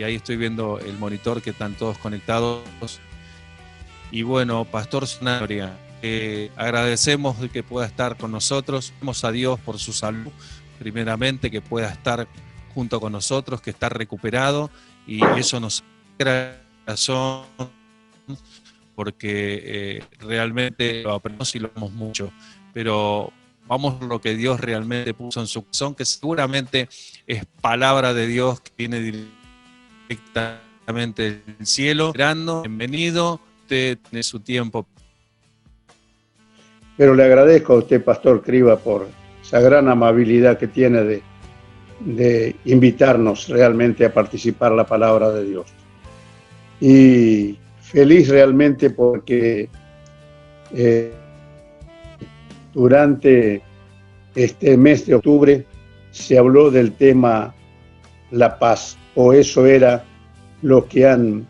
ahí estoy viendo el monitor que están todos conectados. Y bueno, Pastor Sanabria, agradecemos de que pueda estar con nosotros. Damos a Dios por su salud, primeramente, que pueda estar junto con nosotros, que está recuperado, y eso nos alegra el corazón, porque realmente lo aprendemos y lo amamos mucho. Pero vamos por lo que Dios realmente puso en su corazón, que seguramente es palabra de Dios que viene directamente del cielo. Bienvenido, usted tiene su tiempo. Pero le agradezco a usted, Pastor Criba, por esa gran amabilidad que tiene de invitarnos realmente a participar en la palabra de Dios. Y feliz realmente porque durante este mes de octubre se habló del tema la paz, o eso era lo que han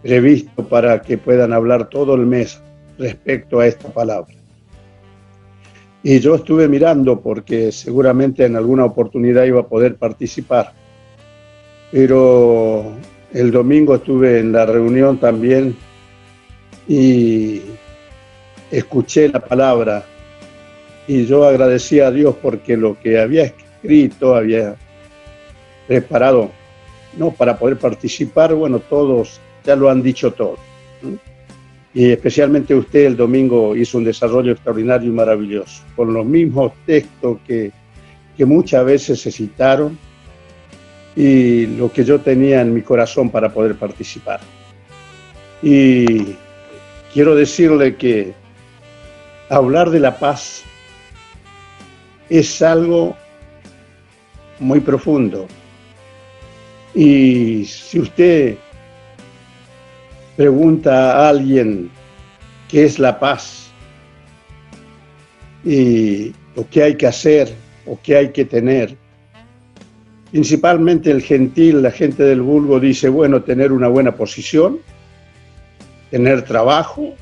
previsto para que puedan hablar todo el mes respecto a esta palabra. Y yo estuve mirando porque seguramente en alguna oportunidad iba a poder participar, pero el domingo estuve en la reunión también y escuché la palabra y yo agradecí a Dios porque lo que había escrito, había preparado, no para poder participar, bueno, todos ya lo han dicho todo. Y especialmente usted el domingo hizo un desarrollo extraordinario y maravilloso, con los mismos textos que muchas veces se citaron y lo que yo tenía en mi corazón para poder participar. Y quiero decirle que hablar de la paz es algo muy profundo. Y si usted pregunta a alguien qué es la paz y o qué hay que hacer o qué hay que tener, principalmente el gentil, la gente del vulgo dice, bueno, tener una buena posición, tener trabajo,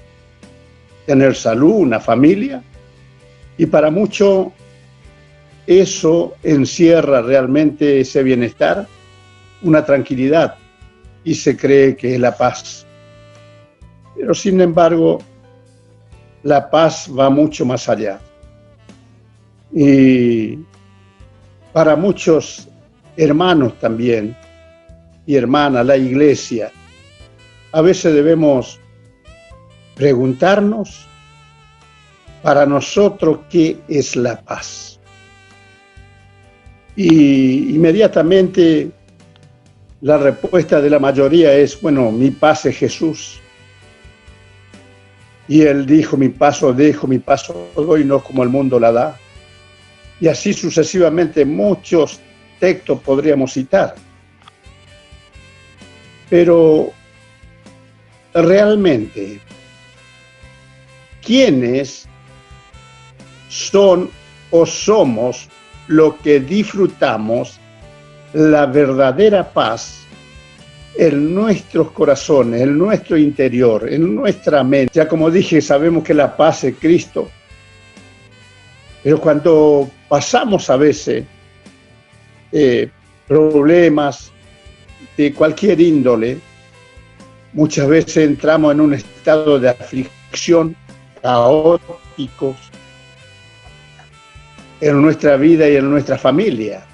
tener salud, una familia, y para muchos eso encierra realmente ese bienestar, una tranquilidad, y se cree que es la paz. Pero sin embargo, la paz va mucho más allá. Y para muchos hermanos también, y hermanas, la iglesia, a veces debemos preguntarnos para nosotros qué es la paz. Y inmediatamente la respuesta de la mayoría es, bueno, mi paz es Jesús. Y él dijo, mi paso dejo, mi paso doy, no como el mundo la da. Y así sucesivamente muchos textos podríamos citar. Pero realmente, ¿quiénes son o somos los que disfrutamos la verdadera paz en nuestros corazones, en nuestro interior, en nuestra mente? Ya como dije, sabemos que la paz es Cristo, pero cuando pasamos a veces problemas de cualquier índole, muchas veces entramos en un estado de aflicción, caóticos, en nuestra vida y en nuestra familia.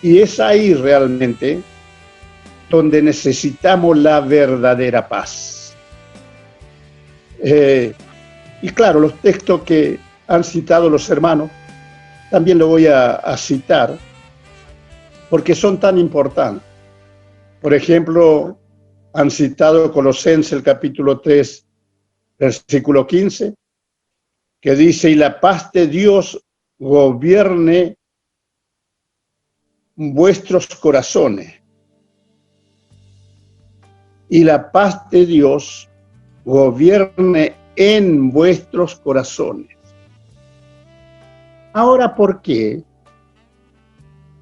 Y es ahí realmente donde necesitamos la verdadera paz. Y claro, los textos que han citado los hermanos, también lo voy a citar, porque son tan importantes. Por ejemplo, han citado Colosenses el capítulo 3, versículo 15, que dice, y la paz de Dios gobierne vuestros corazones. Y la paz de Dios gobierne en vuestros corazones. Ahora, ¿por qué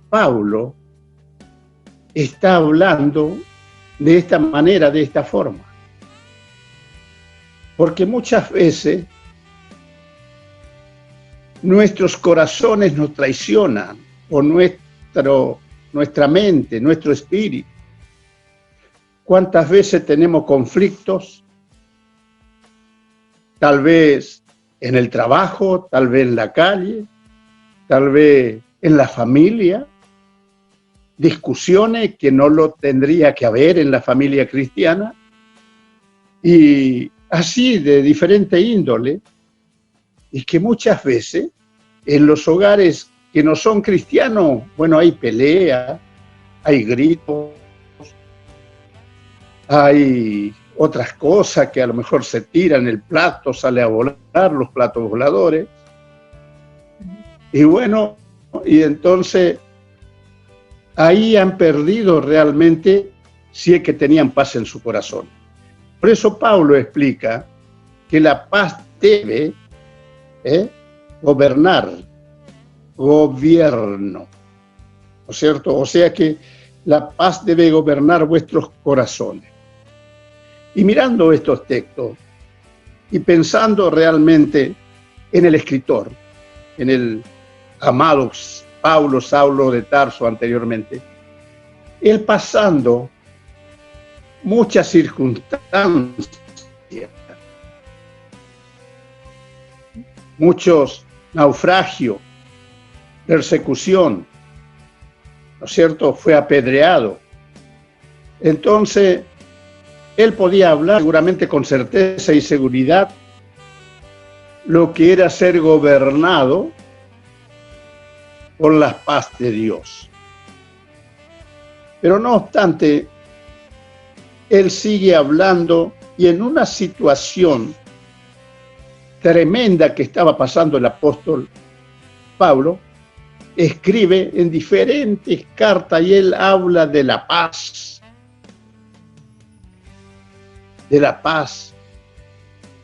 Pablo está hablando de esta manera, de esta forma? Porque muchas veces nuestros corazones nos traicionan o nuestra mente, nuestro espíritu. ¿Cuántas veces tenemos conflictos? Tal vez en el trabajo, tal vez en la calle, tal vez en la familia. Discusiones que no lo tendría que haber en la familia cristiana. Y así de diferente índole. Y que muchas veces en los hogares que no son cristianos, bueno, hay pelea, hay gritos, hay otras cosas que a lo mejor se tiran, el plato sale a volar, los platos voladores. Y bueno, y entonces ahí han perdido realmente si es que tenían paz en su corazón. Por eso Pablo explica que la paz debe gobernar, gobierno, ¿no es cierto? O sea que la paz debe gobernar vuestros corazones. Y mirando estos textos y pensando realmente en el escritor, en el amado Pablo, Saulo de Tarso anteriormente, él pasando muchas circunstancias, muchos naufragios, persecución, ¿no es cierto? Fue apedreado. Entonces, él podía hablar seguramente con certeza y seguridad lo que era ser gobernado por la paz de Dios. Pero no obstante, él sigue hablando y en una situación tremenda que estaba pasando el apóstol Pablo, escribe en diferentes cartas y él habla de la paz. De la paz.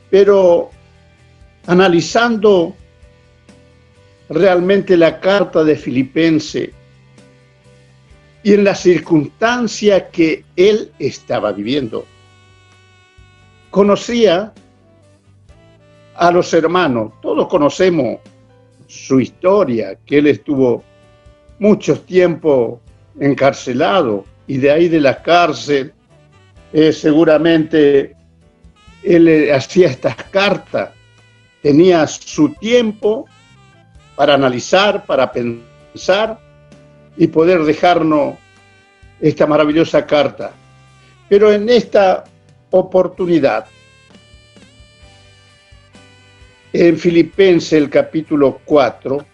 Pero analizando realmente la carta de Filipenses y en la circunstancia que él estaba viviendo, conocía a los hermanos. Todos conocemos su historia, que él estuvo mucho tiempo encarcelado y de ahí de la cárcel seguramente él hacía estas cartas, tenía su tiempo para analizar, para pensar y poder dejarnos esta maravillosa carta. Pero en esta oportunidad, en Filipenses el capítulo 4,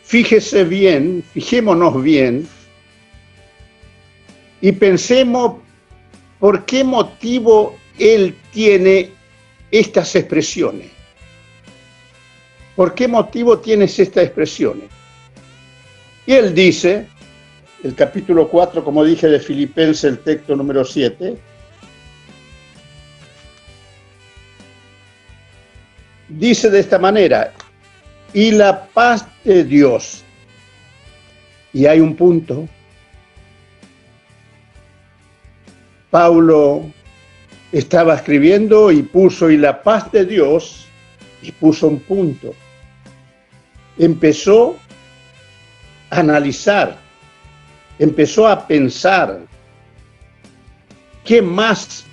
fijémonos bien y pensemos por qué motivo él tiene estas expresiones. ¿Por qué motivo tienes estas expresiones? Y él dice, el capítulo 4, como dije, de Filipenses, el texto número 7, dice de esta manera, y la paz de Dios, y hay un punto. Pablo estaba escribiendo y puso, y la paz de Dios, y puso un punto. Empezó a analizar, empezó a pensar, ¿qué más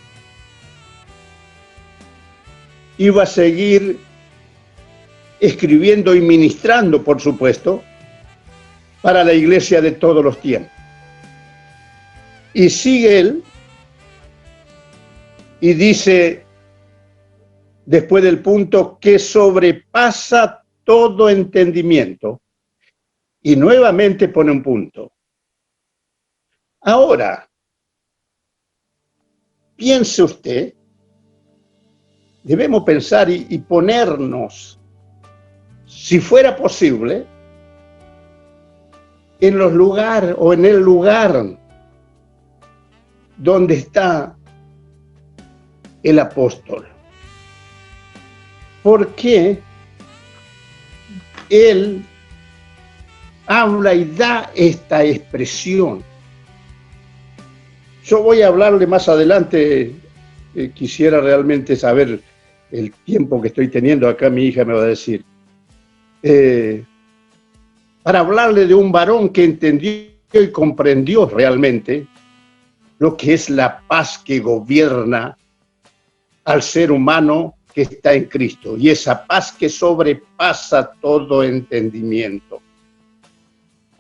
iba a seguir escribiendo y ministrando, por supuesto, para la iglesia de todos los tiempos? Y sigue él y dice, después del punto, que sobrepasa todo entendimiento, y nuevamente pone un punto. Ahora, piense usted, debemos pensar y ponernos, si fuera posible, en los lugares o en el lugar donde está el apóstol. ¿Por qué él habla y da esta expresión? Yo voy a hablarle más adelante, quisiera realmente saber el tiempo que estoy teniendo acá, mi hija me va a decir. para hablarle de un varón que entendió y comprendió realmente lo que es la paz que gobierna al ser humano que está en Cristo, y esa paz que sobrepasa todo entendimiento.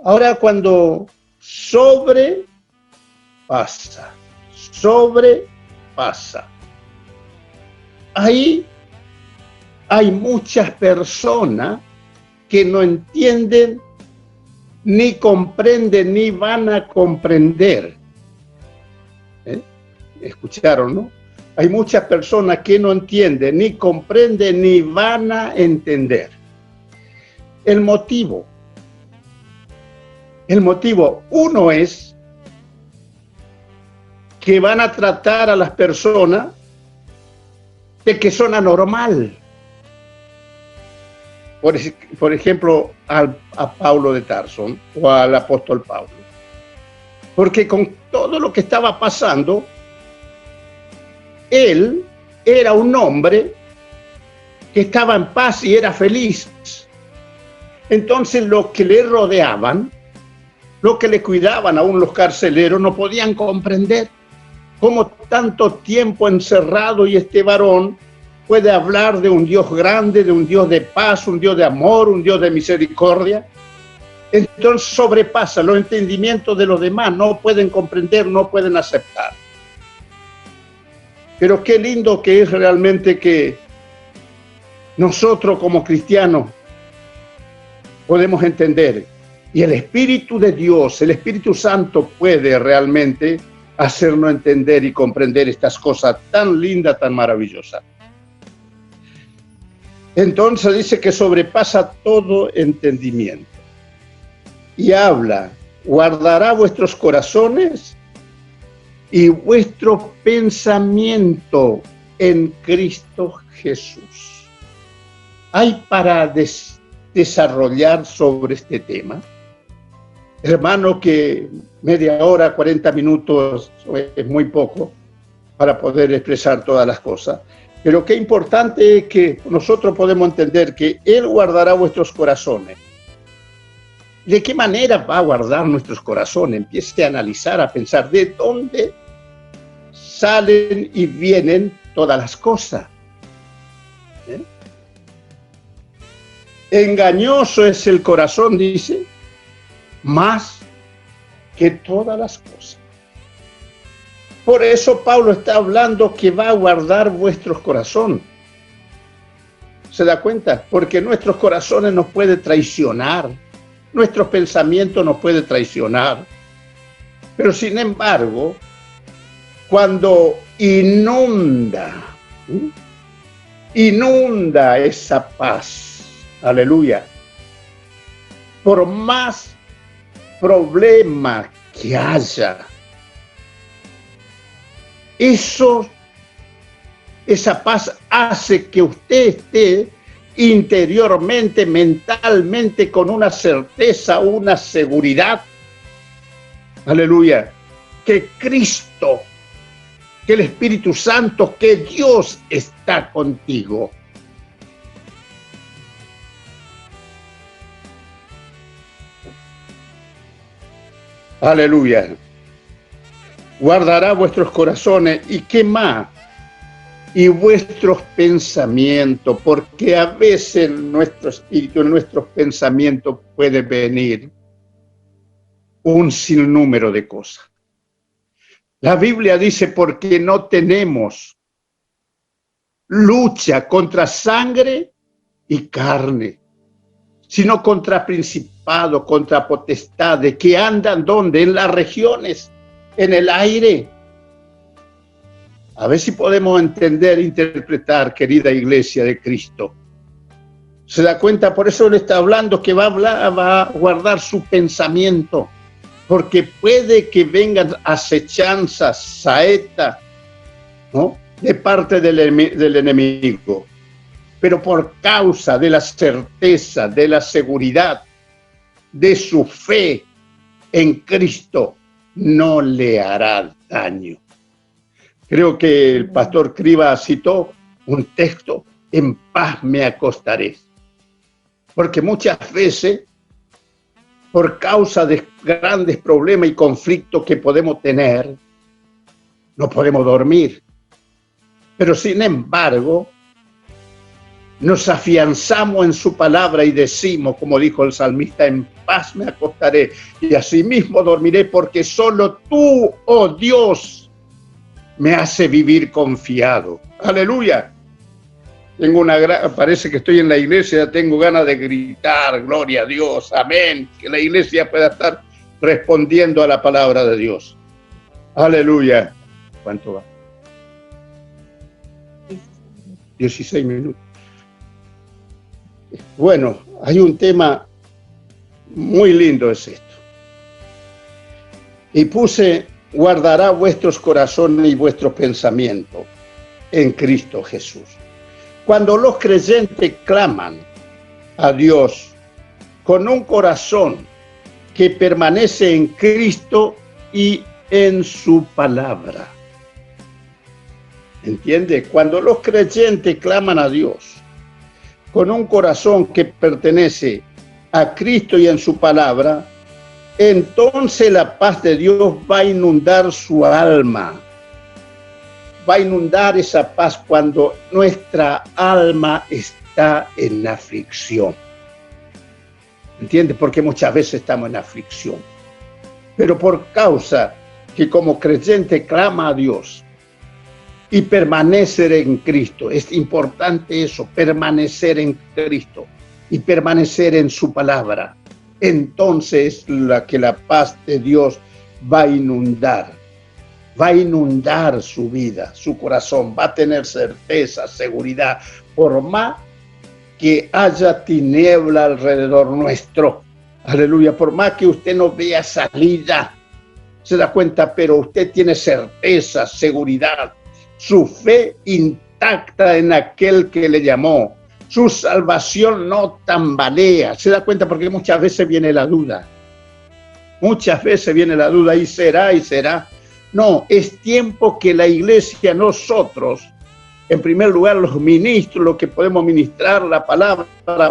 Ahora, cuando sobrepasa, ahí hay muchas personas que no entienden, ni comprenden, ni van a comprender. ¿Escucharon, no? Hay muchas personas que no entienden, ni comprenden, ni van a entender. El motivo, uno es que van a tratar a las personas de que son anormal. Por ejemplo, a Pablo de Tarso o al apóstol Pablo. Porque con todo lo que estaba pasando, él era un hombre que estaba en paz y era feliz. Entonces los que le rodeaban, los que le cuidaban, aún los carceleros, no podían comprender cómo tanto tiempo encerrado y este varón puede hablar de un Dios grande, de un Dios de paz, un Dios de amor, un Dios de misericordia. Entonces sobrepasa los entendimientos de los demás, no pueden comprender, no pueden aceptar. Pero qué lindo que es realmente que nosotros como cristianos podemos entender, y el Espíritu de Dios, el Espíritu Santo puede realmente hacernos entender y comprender estas cosas tan lindas, tan maravillosas. Entonces dice que sobrepasa todo entendimiento. Y habla, guardará vuestros corazones y vuestro pensamiento en Cristo Jesús. Hay para desarrollar sobre este tema. Hermano, que media hora, 40 minutos es muy poco para poder expresar todas las cosas. Pero qué importante es que nosotros podemos entender que Él guardará vuestros corazones. ¿De qué manera va a guardar nuestros corazones? Empiece a analizar, a pensar de dónde salen y vienen todas las cosas. Engañoso es el corazón, dice, más que todas las cosas. Por eso Pablo está hablando que va a guardar vuestros corazones. ¿Se da cuenta? Porque nuestros corazones nos pueden traicionar, nuestros pensamientos nos pueden traicionar. Pero sin embargo, cuando inunda esa paz, aleluya, por más problemas que haya, esa paz hace que usted esté interiormente, mentalmente, con una certeza, una seguridad, aleluya, que Cristo, que el Espíritu Santo, que Dios está contigo. Aleluya. Guardará vuestros corazones, ¿y qué más? Y vuestros pensamientos, porque a veces en nuestro espíritu, en nuestros pensamientos puede venir un sinnúmero de cosas. La Biblia dice, porque no tenemos lucha contra sangre y carne, sino contra principados, contra potestades que andan ¿dónde? En las regiones, en el aire. A ver si podemos entender, interpretar, querida iglesia de Cristo. ¿Se da cuenta? Por eso le está hablando que va a guardar su pensamiento, porque puede que vengan acechanzas, saetas, ¿no?, de parte del enemigo. Pero por causa de la certeza, de la seguridad, de su fe en Cristo, no le hará daño. Creo que el pastor Criba citó un texto, en paz me acostaré. Porque muchas veces por causa de grandes problemas y conflictos que podemos tener, no podemos dormir. Pero sin embargo, nos afianzamos en su palabra y decimos, como dijo el salmista, en paz me acostaré y asimismo dormiré, porque solo tú, oh Dios, me hace vivir confiado. Aleluya. Parece que estoy en la iglesia, tengo ganas de gritar, gloria a Dios, amén, que la iglesia pueda estar respondiendo a la palabra de Dios. Aleluya. ¿Cuánto va? 16 minutos. Bueno, hay un tema muy lindo, es esto. Y puse, guardará vuestros corazones y vuestros pensamientos en Cristo Jesús. Cuando los creyentes claman a Dios con un corazón que permanece en Cristo y en su palabra. ¿Entiende? Cuando los creyentes claman a Dios con un corazón que pertenece a Cristo y en su palabra, entonces la paz de Dios va a inundar su alma. Va a inundar esa paz cuando nuestra alma está en aflicción. ¿Entiende? Porque muchas veces estamos en aflicción. Pero por causa que como creyente clama a Dios y permanecer en Cristo. Es importante eso, permanecer en Cristo y permanecer en su palabra. Entonces la paz de Dios va a inundar su vida, su corazón, va a tener certeza, seguridad, por más que haya tiniebla alrededor nuestro. Aleluya, por más que usted no vea salida, se da cuenta, pero usted tiene certeza, seguridad, su fe intacta en aquel que le llamó. Su salvación no tambalea. Se da cuenta porque muchas veces viene la duda. Muchas veces viene la duda y será y será. No, es tiempo que la iglesia, nosotros, en primer lugar los ministros, los que podemos ministrar la palabra,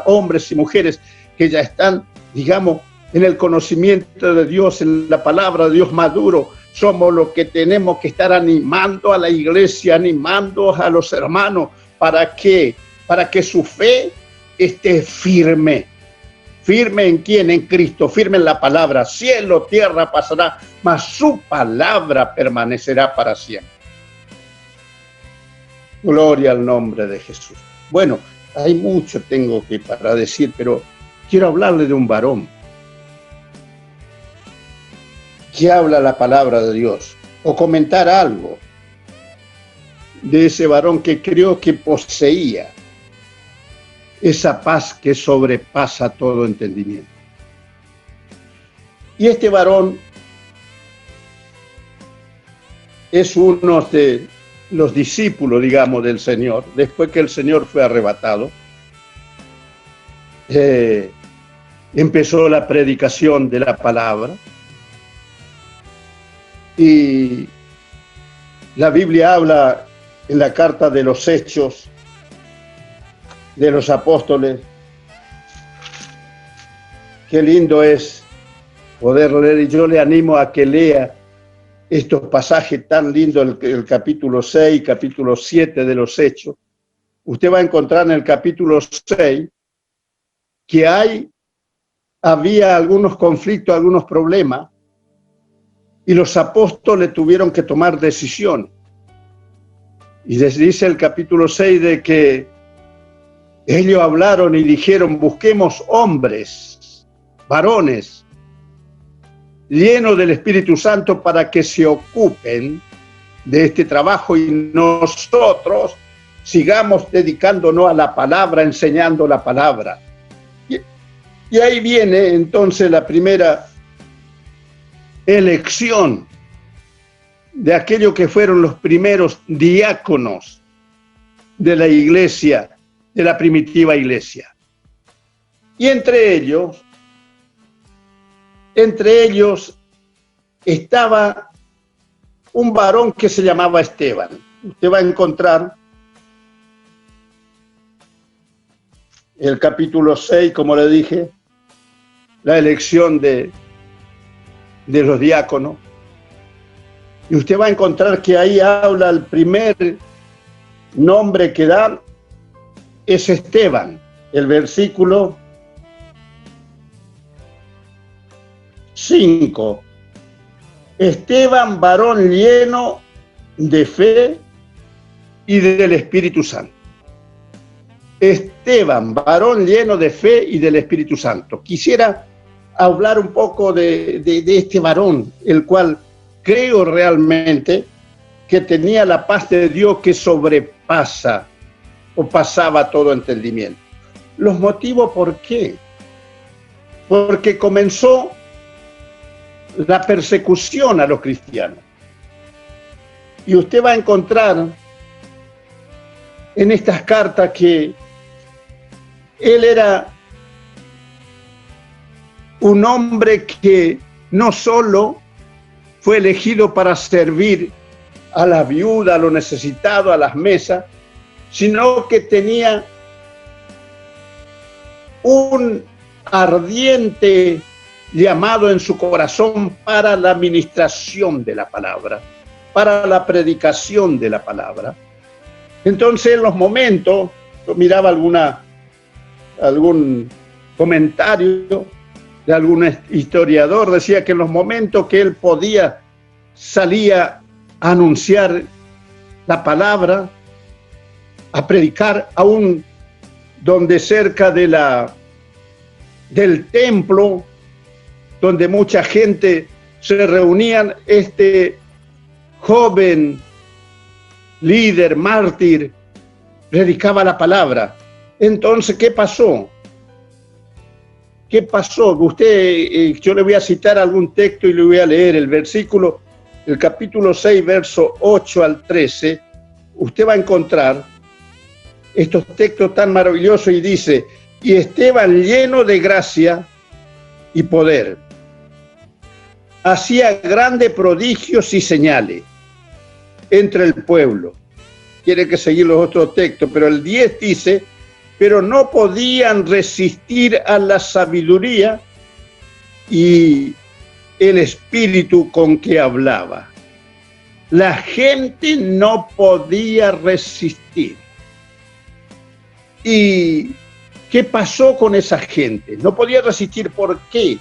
hombres y mujeres que ya están, digamos, en el conocimiento de Dios, en la palabra de Dios maduro, somos los que tenemos que estar animando a la iglesia, animando a los hermanos, ¿para qué? Para que su fe esté firme. ¿Firme en quién? En Cristo, firme en la palabra. Cielo, tierra pasará, mas su palabra permanecerá para siempre. Gloria al nombre de Jesús. Bueno, hay mucho tengo que para decir, pero quiero hablarle de un varón que habla la palabra de Dios, o comentar algo de ese varón que creo que poseía esa paz que sobrepasa todo entendimiento. Y este varón es uno de los discípulos, digamos, del Señor, después que el Señor fue arrebatado. Empezó la predicación de la palabra. Y la Biblia habla en la carta de los Hechos de los Apóstoles. Qué lindo es poder leer, y yo le animo a que lea estos pasajes tan lindos, el capítulo 6, capítulo 7 de los Hechos. Usted va a encontrar en el capítulo 6 que había algunos conflictos, algunos problemas, y los apóstoles tuvieron que tomar decisiones. Y les dice el capítulo 6 de que ellos hablaron y dijeron, busquemos hombres, varones, llenos del Espíritu Santo para que se ocupen de este trabajo y nosotros sigamos dedicándonos a la palabra, enseñando la palabra. Y ahí viene entonces la primera elección de aquellos que fueron los primeros diáconos de la iglesia, de la primitiva iglesia. Y entre ellos estaba un varón que se llamaba Esteban. Usted va a encontrar el capítulo 6, como le dije, la elección de los diáconos. Y usted va a encontrar que ahí habla el primer nombre que da es Esteban, el versículo 5. Esteban, varón lleno de fe y del Espíritu Santo. Esteban, varón lleno de fe y del Espíritu Santo. Quisiera hablar un poco de este varón, el cual creo realmente que tenía la paz de Dios que sobrepasa o pasaba todo entendimiento. Los motivos, ¿por qué? Porque comenzó la persecución a los cristianos. Y usted va a encontrar en estas cartas que él era un hombre que no solo fue elegido para servir a la viuda, a los necesitados, a las mesas, sino que tenía un ardiente llamado en su corazón para la administración de la palabra, para la predicación de la palabra. Entonces, en los momentos, yo miraba algún comentario de algún historiador, decía que en los momentos que él podía, salía a anunciar la palabra, a predicar, aún donde cerca del templo, donde mucha gente se reunían, este joven líder, mártir, predicaba la palabra. Entonces, ¿qué pasó? ¿Qué pasó? Usted, yo le voy a citar algún texto y le voy a leer el versículo, el capítulo 6, verso 8 al 13. Usted va a encontrar estos textos tan maravillosos y dice: y Esteban, lleno de gracia y poder, hacía grandes prodigios y señales entre el pueblo. Tiene que seguir los otros textos, pero el 10 dice: pero no podían resistir a la sabiduría y el espíritu con que hablaba. La gente no podía resistir. ¿Y qué pasó con esa gente? No podía resistir. ¿Por qué?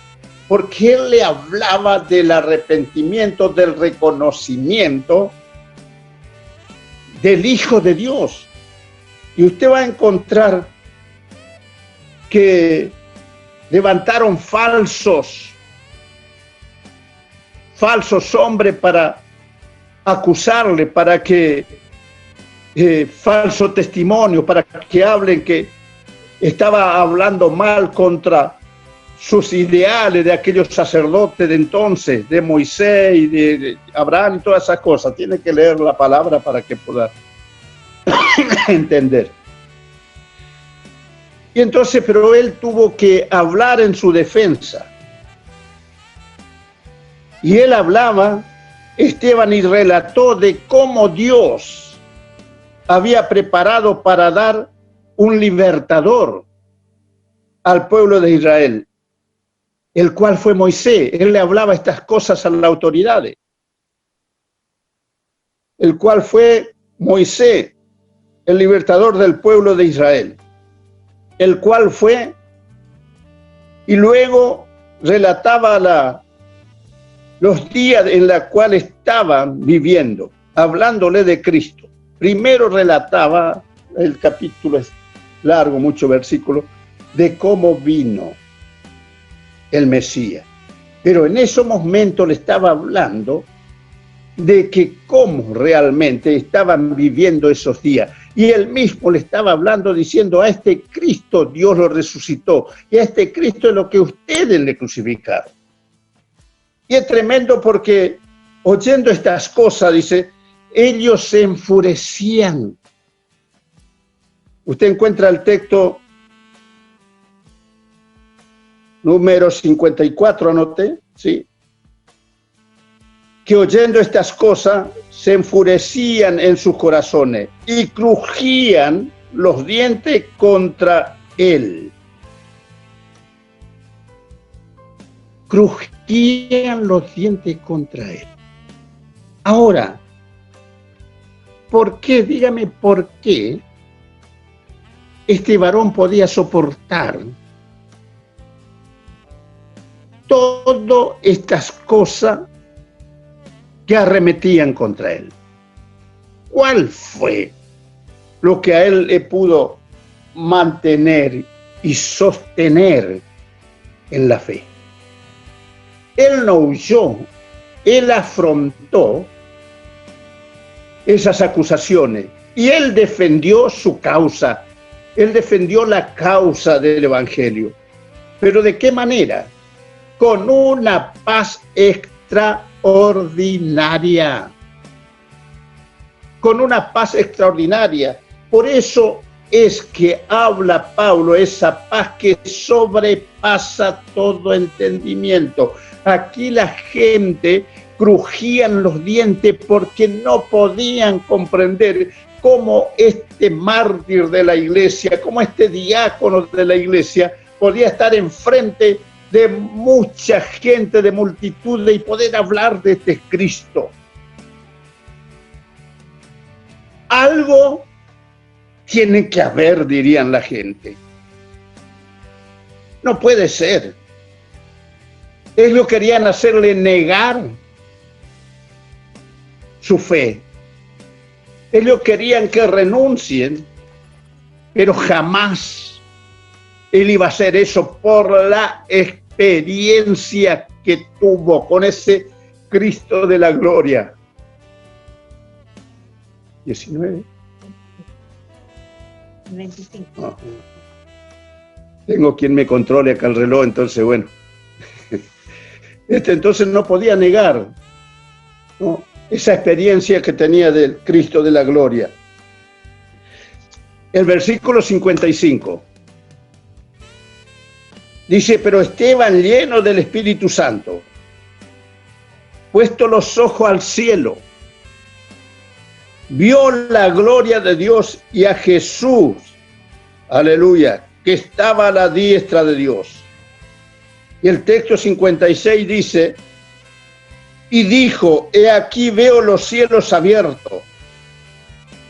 Porque él le hablaba del arrepentimiento, del reconocimiento del Hijo de Dios. Y usted va a encontrar que levantaron falsos hombres para acusarle, para que falso testimonio, para que hablen que estaba hablando mal contra sus ideales de aquellos sacerdotes de entonces, de Moisés y de Abraham y todas esas cosas. Tiene que leer la palabra para que pueda entender. Y entonces, pero él tuvo que hablar en su defensa. Y él hablaba, Esteban, y relató de cómo Dios había preparado para dar un libertador al pueblo de Israel, el cual fue Moisés. Él le hablaba estas cosas a las autoridades, el cual fue Moisés, el libertador del pueblo de Israel, el cual fue, y luego relataba los días en los cuales estaban viviendo, hablándole de Cristo. Primero relataba, el capítulo es largo, muchos versículos, de cómo vino el Mesías. Pero en ese momento le estaba hablando de que cómo realmente estaban viviendo esos días. Y él mismo le estaba hablando diciendo: a este Cristo Dios lo resucitó, y a este Cristo es lo que ustedes le crucificaron. Y es tremendo porque oyendo estas cosas, dice, ellos se enfurecían. Usted encuentra el texto número 54, anoté, ¿sí? Que oyendo estas cosas se enfurecían en sus corazones y crujían los dientes contra él. crujían los dientes contra él. Ahora, ¿por qué? Dígame por qué este varón podía soportar todas estas cosas que arremetían contra él. ¿Cuál fue lo que a él le pudo mantener y sostener en la fe? Él no huyó, él afrontó esas acusaciones y él defendió su causa, él defendió la causa del Evangelio. ¿Pero de qué manera? Con una paz extraordinaria. Con una paz extraordinaria. Por eso es que habla Pablo, esa paz que sobrepasa todo entendimiento. Aquí la gente crujían los dientes porque no podían comprender cómo este mártir de la iglesia, cómo este diácono de la iglesia podía estar enfrente de mucha gente, de multitudes, y poder hablar de este Cristo. Algo tiene que haber, dirían la gente. No puede ser. Ellos querían hacerle negar su fe. Ellos querían que renuncien, pero jamás él iba a hacer eso por la experiencia que tuvo con ese Cristo de la gloria. 19. 25. Oh. Tengo quien me controle acá el reloj, entonces bueno. Entonces no podía negar, ¿no?, esa experiencia que tenía del Cristo de la gloria. El versículo 55 dice: pero Esteban, lleno del Espíritu Santo, puesto los ojos al cielo, vio la gloria de Dios y a Jesús, aleluya, que estaba a la diestra de Dios. Y el texto 56 dice: y dijo, he aquí veo los cielos abiertos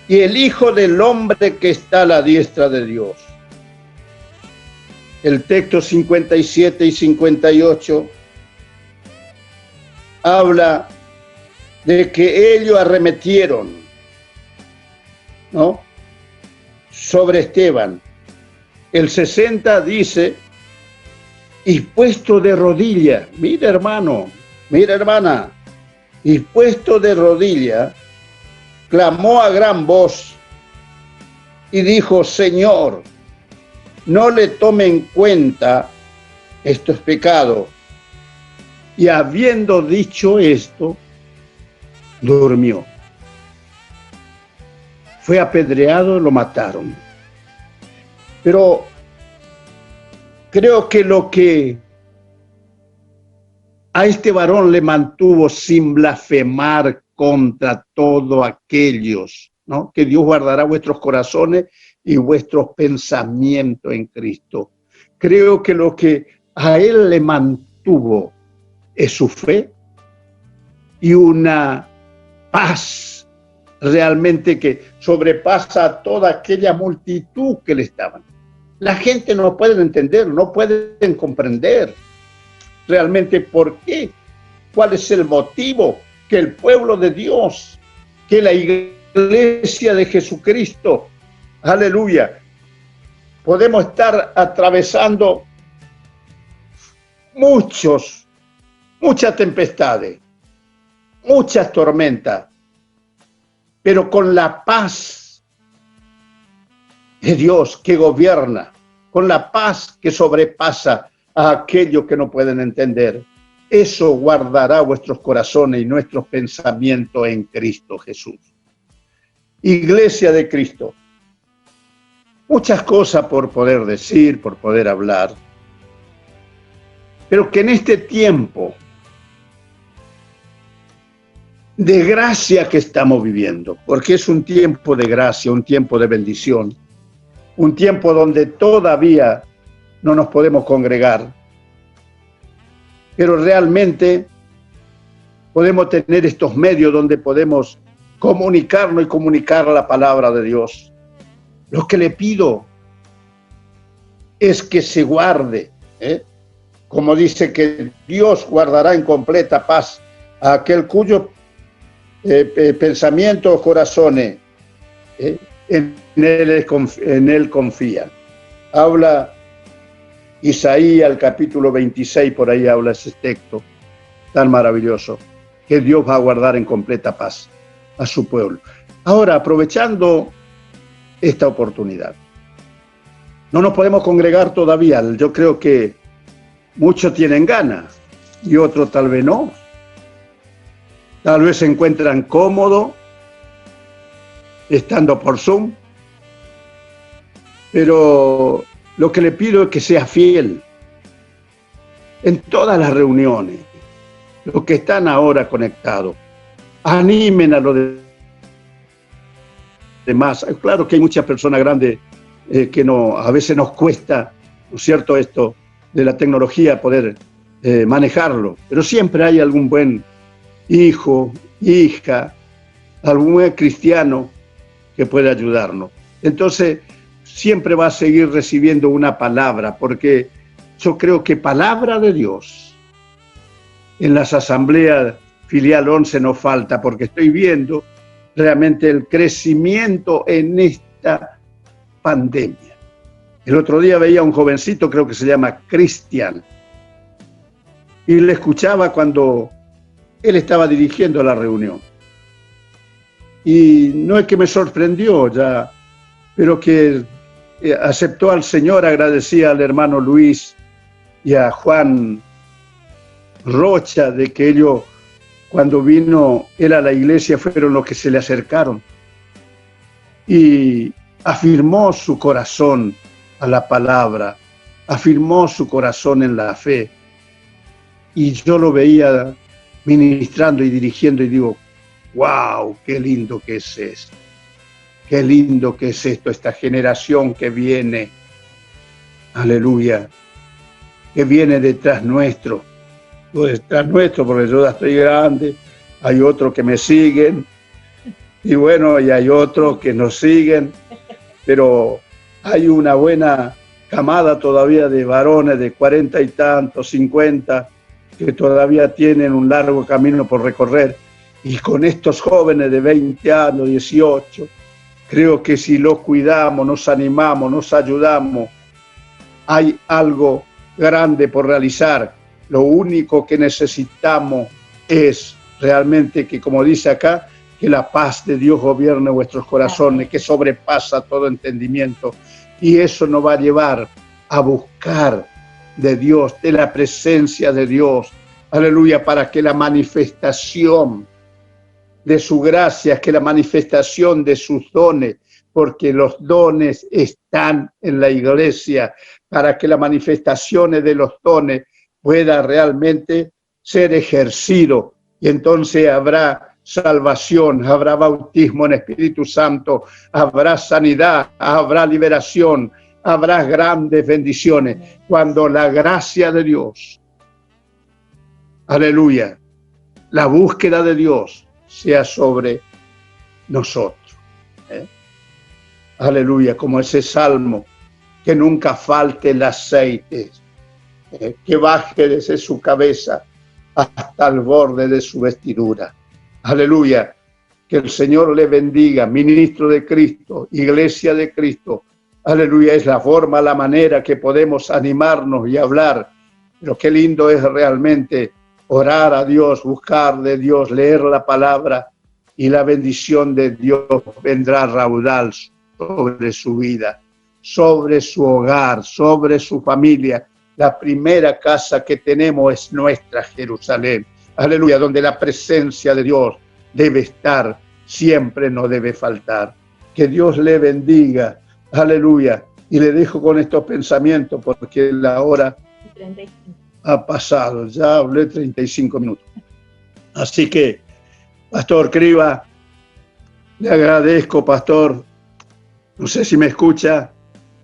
y el Hijo del Hombre que está a la diestra de Dios. El texto 57 y 58 habla de que ellos arremetieron, ¿no?, sobre Esteban. El 60 dice: y puesto de rodillas, mira hermano, mira hermana, y puesto de rodillas, clamó a gran voz y dijo: Señor, no le tome en cuenta estos pecados. Y habiendo dicho esto, durmió. Fue apedreado, lo mataron. Pero creo que lo que a este varón le mantuvo sin blasfemar contra todos aquellos, ¿no?, que Dios guardará vuestros corazones y vuestros pensamientos en Cristo. Creo que lo que a él le mantuvo es su fe y una paz realmente que sobrepasa a toda aquella multitud que le estaban. La gente no puede entender, no pueden comprender realmente por qué, cuál es el motivo que el pueblo de Dios, que la iglesia de Jesucristo, aleluya, podemos estar atravesando muchas tempestades, muchas tormentas, pero con la paz de Dios que gobierna, con la paz que sobrepasa a aquellos que no pueden entender. Eso guardará vuestros corazones y nuestros pensamientos en Cristo Jesús. Iglesia de Cristo, muchas cosas por poder decir, por poder hablar, pero que en este tiempo de gracia que estamos viviendo, porque es un tiempo de gracia, un tiempo de bendición, un tiempo donde todavía no nos podemos congregar, pero realmente podemos tener estos medios donde podemos comunicarnos y comunicar la palabra de Dios. Lo que le pido es que se guarde, como dice que Dios guardará en completa paz a aquel cuyo pensamientos, corazones, en él confían. Habla Isaías, el capítulo 26, por ahí habla ese texto tan maravilloso, que Dios va a guardar en completa paz a su pueblo. Ahora, aprovechando esta oportunidad, no nos podemos congregar todavía. Yo creo que muchos tienen ganas y otros tal vez no. Tal vez se encuentran cómodos estando por Zoom, pero lo que le pido es que sea fiel en todas las reuniones. Los que están ahora conectados, animen a los demás. Claro que hay muchas personas grandes que no, a veces nos cuesta, ¿no es cierto?, esto de la tecnología, poder manejarlo, pero siempre hay algún buen hijo, hija, algún buen cristiano que puede ayudarnos. Entonces, siempre va a seguir recibiendo una palabra, porque yo creo que palabra de Dios en las asambleas filial 11 no falta, porque estoy viendo realmente el crecimiento en esta pandemia. El otro día veía a un jovencito, creo que se llama Cristian, y le escuchaba cuando él estaba dirigiendo la reunión. Y no es que me sorprendió ya, pero que aceptó al Señor, agradecía al hermano Luis y a Juan Rocha de que ellos, cuando vino él a la iglesia, fueron los que se le acercaron y afirmó su corazón a la palabra, afirmó su corazón en la fe. Y yo lo veía ministrando y dirigiendo y digo, wow, qué lindo que es esto, qué lindo que es esto, esta generación que viene, aleluya, que viene detrás nuestro, porque yo ya estoy grande, hay otros que me siguen, y bueno, y hay otros que nos siguen, pero hay una buena camada todavía de varones de 40 y tantos, 50, que todavía tienen un largo camino por recorrer, y con estos jóvenes de 20 años, 18, creo que si los cuidamos, nos animamos, nos ayudamos, hay algo grande por realizar. Lo único que necesitamos es realmente que, como dice acá, que la paz de Dios gobierne vuestros corazones, que sobrepasa todo entendimiento. Y eso nos va a llevar a buscar de Dios, de la presencia de Dios. Aleluya, para que la manifestación de su gracia, que la manifestación de sus dones, porque los dones están en la iglesia, para que las manifestaciones de los dones pueda realmente ser ejercido, y entonces habrá salvación, habrá bautismo en Espíritu Santo, habrá sanidad, habrá liberación, habrá grandes bendiciones, cuando la gracia de Dios, aleluya, la búsqueda de Dios sea sobre nosotros. Aleluya, como ese salmo, que nunca falte el aceite, que baje desde su cabeza hasta el borde de su vestidura. Aleluya, que el Señor le bendiga, ministro de Cristo, iglesia de Cristo. Aleluya, es la forma, la manera que podemos animarnos y hablar. Pero qué lindo es realmente orar a Dios, buscar de Dios, leer la palabra, y la bendición de Dios vendrá raudal sobre su vida, sobre su hogar, sobre su familia. La primera casa que tenemos es nuestra Jerusalén. Aleluya, donde la presencia de Dios debe estar, siempre no debe faltar. Que Dios le bendiga. Aleluya. Y le dejo con estos pensamientos porque la hora 35 ha pasado. Ya hablé 35 minutos. Así que, Pastor Criba, le agradezco, Pastor. No sé si me escucha.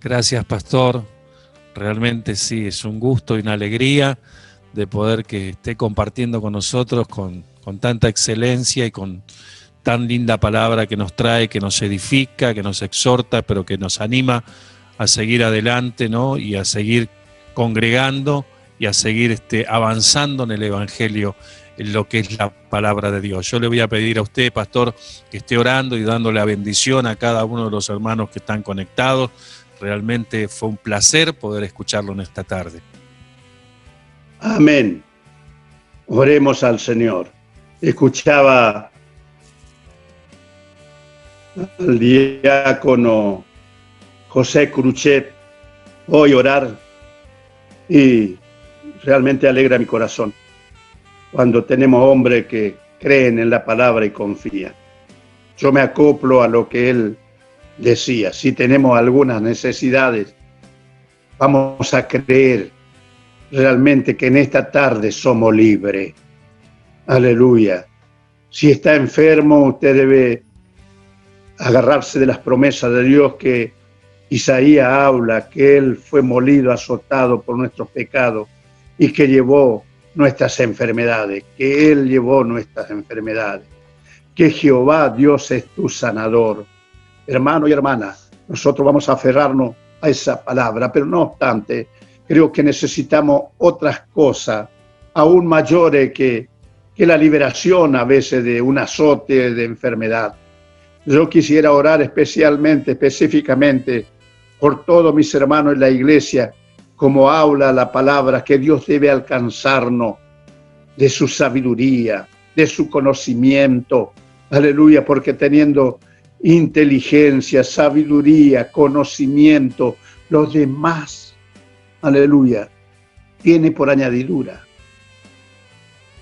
Gracias, Pastor. Realmente sí, es un gusto y una alegría de poder que esté compartiendo con nosotros con tanta excelencia y con tan linda palabra que nos trae, que nos edifica, que nos exhorta, pero que nos anima a seguir adelante, ¿no? Y a seguir congregando y a seguir avanzando en el Evangelio, en lo que es la palabra de Dios. Yo le voy a pedir a usted, pastor, que esté orando y dándole la bendición a cada uno de los hermanos que están conectados. Realmente fue un placer poder escucharlo en esta tarde. Amén. Oremos al Señor. Escuchaba al diácono José Cruchet hoy orar y realmente alegra mi corazón cuando tenemos hombres que creen en la palabra y confían. Yo me acoplo a lo que él decía. Si tenemos algunas necesidades, vamos a creer realmente que en esta tarde somos libres. Aleluya. Si está enfermo, usted debe agarrarse de las promesas de Dios que Isaías habla, que Él fue molido, azotado por nuestros pecados y que llevó nuestras enfermedades, que Él llevó nuestras enfermedades, que Jehová Dios es tu sanador. Hermano y hermana, nosotros vamos a aferrarnos a esa palabra, pero no obstante, creo que necesitamos otras cosas aún mayores que la liberación a veces de un azote de enfermedad. Yo quisiera orar específicamente por todos mis hermanos en la iglesia, como habla la palabra, que Dios debe alcanzarnos de su sabiduría, de su conocimiento. Aleluya, porque teniendo inteligencia, sabiduría, conocimiento, los demás, aleluya, tiene por añadidura.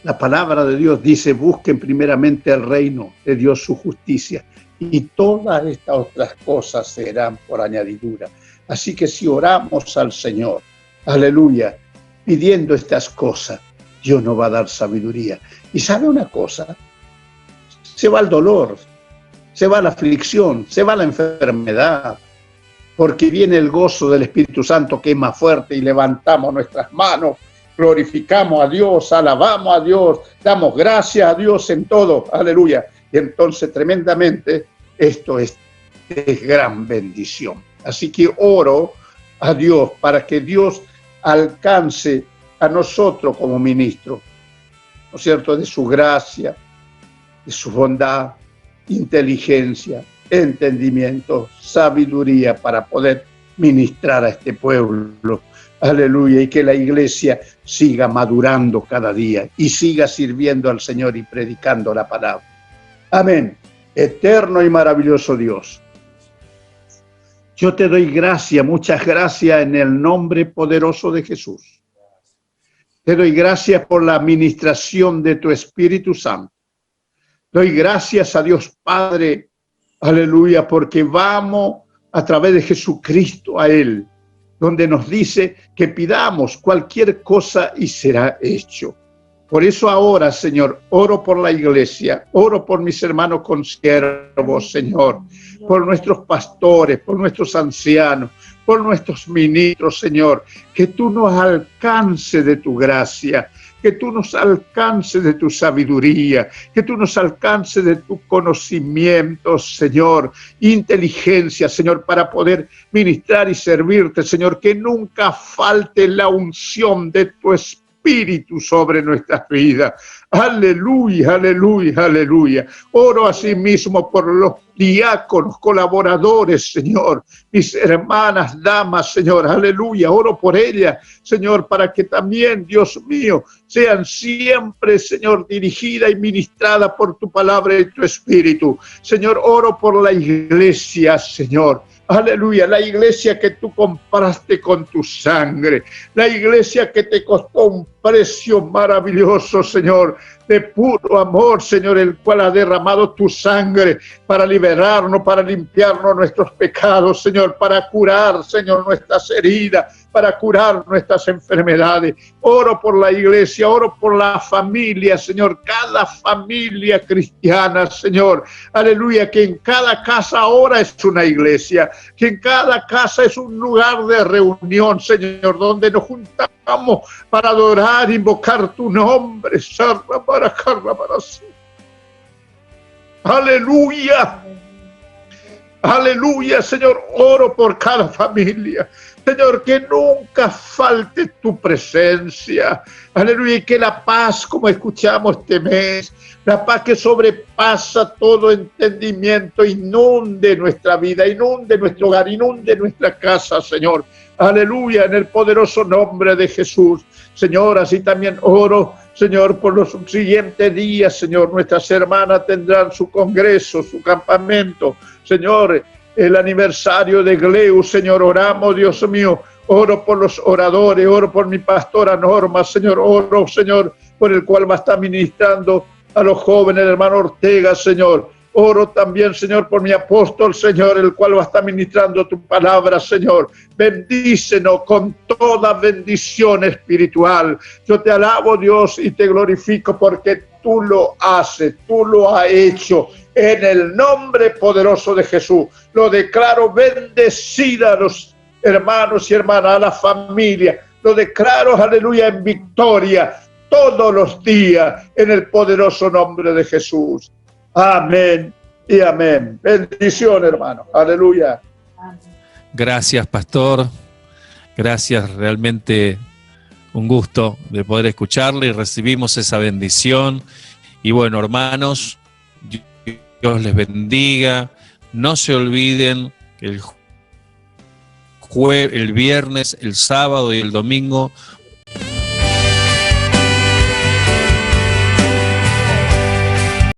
La palabra de Dios dice: busquen primeramente el reino de Dios, su justicia, y todas estas otras cosas serán por añadidura. Así que si oramos al Señor, aleluya, pidiendo estas cosas, Dios nos va a dar sabiduría. Y ¿sabe una cosa? Se va el dolor, se va la aflicción, se va la enfermedad, porque viene el gozo del Espíritu Santo, que es más fuerte, y levantamos nuestras manos, glorificamos a Dios, alabamos a Dios, damos gracias a Dios en todo, aleluya. Y entonces tremendamente esto es gran bendición. Así que oro a Dios para que Dios alcance a nosotros como ministros, ¿no es cierto?, de su gracia, de su bondad, inteligencia, entendimiento, sabiduría para poder ministrar a este pueblo. Aleluya, y que la iglesia siga madurando cada día y siga sirviendo al Señor y predicando la palabra. Amén. Eterno y maravilloso Dios, yo te doy gracias, muchas gracias en el nombre poderoso de Jesús. Te doy gracias por la administración de tu Espíritu Santo. Doy gracias a Dios Padre, aleluya, porque vamos a través de Jesucristo a Él, donde nos dice que pidamos cualquier cosa y será hecho. Por eso ahora, Señor, oro por la iglesia, oro por mis hermanos consiervos, Señor, por nuestros pastores, por nuestros ancianos, por nuestros ministros, Señor, que tú nos alcances de tu gracia, que tú nos alcances de tu sabiduría, que tú nos alcances de tu conocimiento, Señor, inteligencia, Señor, para poder ministrar y servirte, Señor, que nunca falte la unción de tu Espíritu sobre nuestras vidas. Aleluya, aleluya, aleluya. Oro asimismo por los diáconos, colaboradores, Señor, mis hermanas, damas, Señor, aleluya. Oro por ellas, Señor, para que también, Dios mío, sean siempre, Señor, dirigida y ministrada por tu palabra y tu Espíritu. Señor, oro por la iglesia, Señor. Aleluya, la iglesia que tú compraste con tu sangre, la iglesia que te costó un precio maravilloso, Señor, de puro amor, Señor, el cual ha derramado tu sangre para liberarnos, para limpiarnos nuestros pecados, Señor, para curar, Señor, nuestras heridas, para curar nuestras enfermedades. Oro por la iglesia, oro por la familia, Señor, cada familia cristiana, Señor. Aleluya, que en cada casa ahora es una iglesia, que en cada casa es un lugar de reunión, Señor, donde nos juntamos para adorar, invocar tu nombre. Aleluya. Aleluya, Señor, oro por cada familia. Señor, que nunca falte tu presencia. Aleluya, y que la paz, como escuchamos este mes, la paz que sobrepasa todo entendimiento, inunde nuestra vida, inunde nuestro hogar, inunde nuestra casa, Señor. Aleluya, en el poderoso nombre de Jesús. Señor, así también oro, Señor, por los siguientes días, Señor. Nuestras hermanas tendrán su congreso, su campamento. Señor, el aniversario de Gleu, Señor, oramos, Dios mío. Oro por los oradores, oro por mi pastora Norma, Señor. Oro, Señor, por el cual va a estar ministrando a los jóvenes, el hermano Ortega, Señor. Oro también, Señor, por mi apóstol, Señor, el cual va a estar ministrando tu palabra, Señor. Bendícenos con toda bendición espiritual. Yo te alabo, Dios, y te glorifico porque tú lo haces, tú lo has hecho. En el nombre poderoso de Jesús, lo declaro bendecida a los hermanos y hermanas, a la familia. Lo declaro, aleluya, en victoria todos los días, en el poderoso nombre de Jesús. Amén y amén. Bendición, hermano. Aleluya. Gracias, pastor. Gracias, realmente un gusto de poder escucharle y recibimos esa bendición. Y bueno, hermanos, Dios les bendiga. No se olviden que el viernes, el sábado y el domingo